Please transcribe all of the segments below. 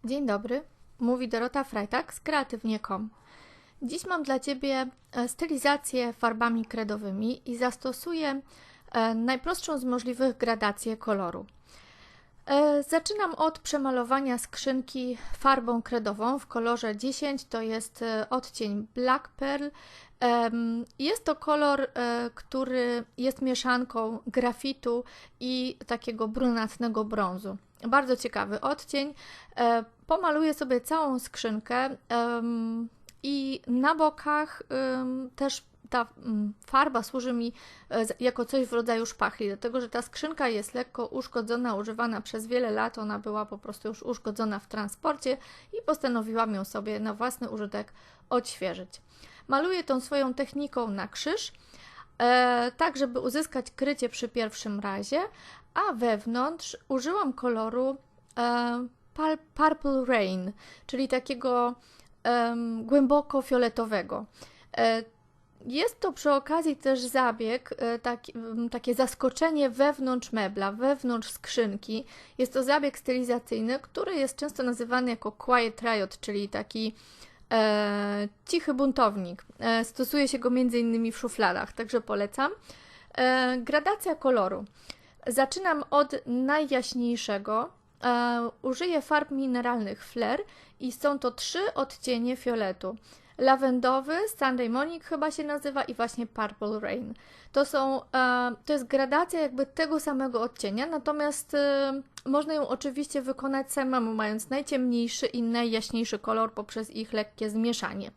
Dzień dobry, mówi Dorota Freitag z Kreatywnie.com. Dziś mam dla Ciebie stylizację farbami kredowymi i zastosuję najprostszą z możliwych gradację koloru. Zaczynam od przemalowania skrzynki farbą kredową w kolorze 10, to jest odcień Black Pearl. Jest to kolor, który jest mieszanką grafitu i takiego brunatnego brązu. Bardzo ciekawy odcień. Pomaluję sobie całą skrzynkę i na bokach też ta farba służy mi jako coś w rodzaju szpachli, dlatego że ta skrzynka jest lekko uszkodzona, używana przez wiele lat, ona była po prostu już uszkodzona w transporcie i postanowiłam ją sobie na własny użytek odświeżyć. Maluję tą swoją techniką na krzyż, tak żeby uzyskać krycie przy pierwszym razie, a wewnątrz użyłam koloru Purple Rain, czyli takiego głęboko fioletowego. Jest to przy okazji też zabieg, takie zaskoczenie wewnątrz mebla, wewnątrz skrzynki. Jest to zabieg stylizacyjny, który jest często nazywany jako Quiet Riot, czyli taki cichy buntownik. Stosuje się go m.in. w szufladach, także polecam. Gradacja koloru. Zaczynam od najjaśniejszego. Użyję farb mineralnych Flair i są to 3 odcienie fioletu. Lawendowy, Sunday Morning chyba się nazywa i właśnie Purple Rain. To jest gradacja jakby tego samego odcienia, natomiast można ją oczywiście wykonać samemu, mając najciemniejszy i najjaśniejszy kolor poprzez ich lekkie zmieszanie.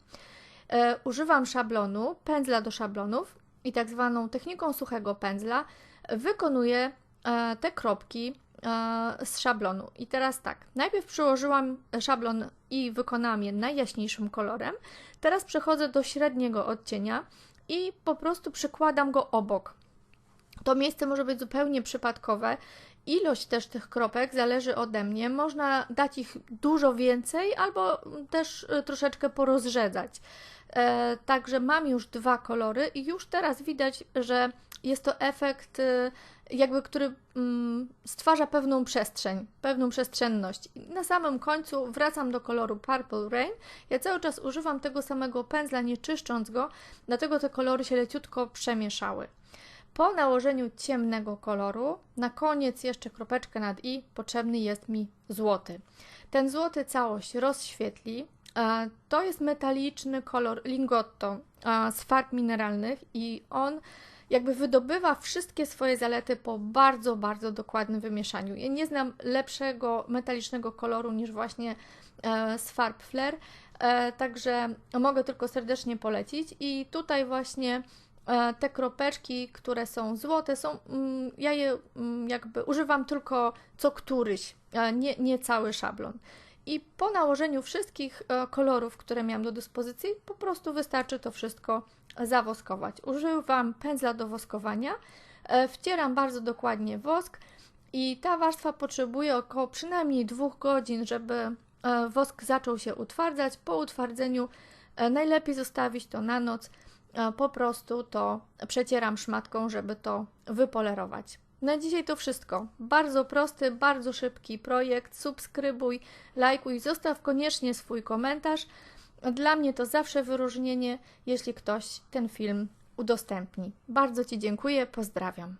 Używam szablonu, pędzla do szablonów i tak zwaną techniką suchego pędzla wykonuję te kropki z szablonu. I teraz tak, najpierw przyłożyłam szablon i wykonałam je najjaśniejszym kolorem. Teraz przechodzę do średniego odcienia i po prostu przykładam go obok. To miejsce może być zupełnie przypadkowe. Ilość też tych kropek zależy ode mnie. Można dać ich dużo więcej albo też troszeczkę porozrzedzać. Także mam już 2 kolory i już teraz widać, że jest to efekt, który stwarza pewną przestrzeń, pewną przestrzenność. I na samym końcu wracam do koloru Purple Rain. Ja cały czas używam tego samego pędzla, nie czyszcząc go, dlatego te kolory się leciutko przemieszały. Po nałożeniu ciemnego koloru, na koniec jeszcze kropeczkę nad i, potrzebny jest mi złoty. Ten złoty całość rozświetli. To jest metaliczny kolor Lingotto z farb mineralnych i on jakby wydobywa wszystkie swoje zalety po bardzo, bardzo dokładnym wymieszaniu. Ja nie znam lepszego metalicznego koloru niż właśnie z farb Flair, także mogę tylko serdecznie polecić i tutaj właśnie te kropeczki, które są złote, ja je jakby używam tylko co któryś, nie cały szablon. I po nałożeniu wszystkich kolorów, które miałam do dyspozycji, po prostu wystarczy to wszystko zawoskować. Używam pędzla do woskowania, wcieram bardzo dokładnie wosk i ta warstwa potrzebuje około przynajmniej 2 godzin, żeby wosk zaczął się utwardzać. Po utwardzeniu najlepiej zostawić to na noc, po prostu to przecieram szmatką, żeby to wypolerować. Na dzisiaj to wszystko. Bardzo prosty, bardzo szybki projekt. Subskrybuj, lajkuj, zostaw koniecznie swój komentarz. Dla mnie to zawsze wyróżnienie, jeśli ktoś ten film udostępni. Bardzo Ci dziękuję, pozdrawiam.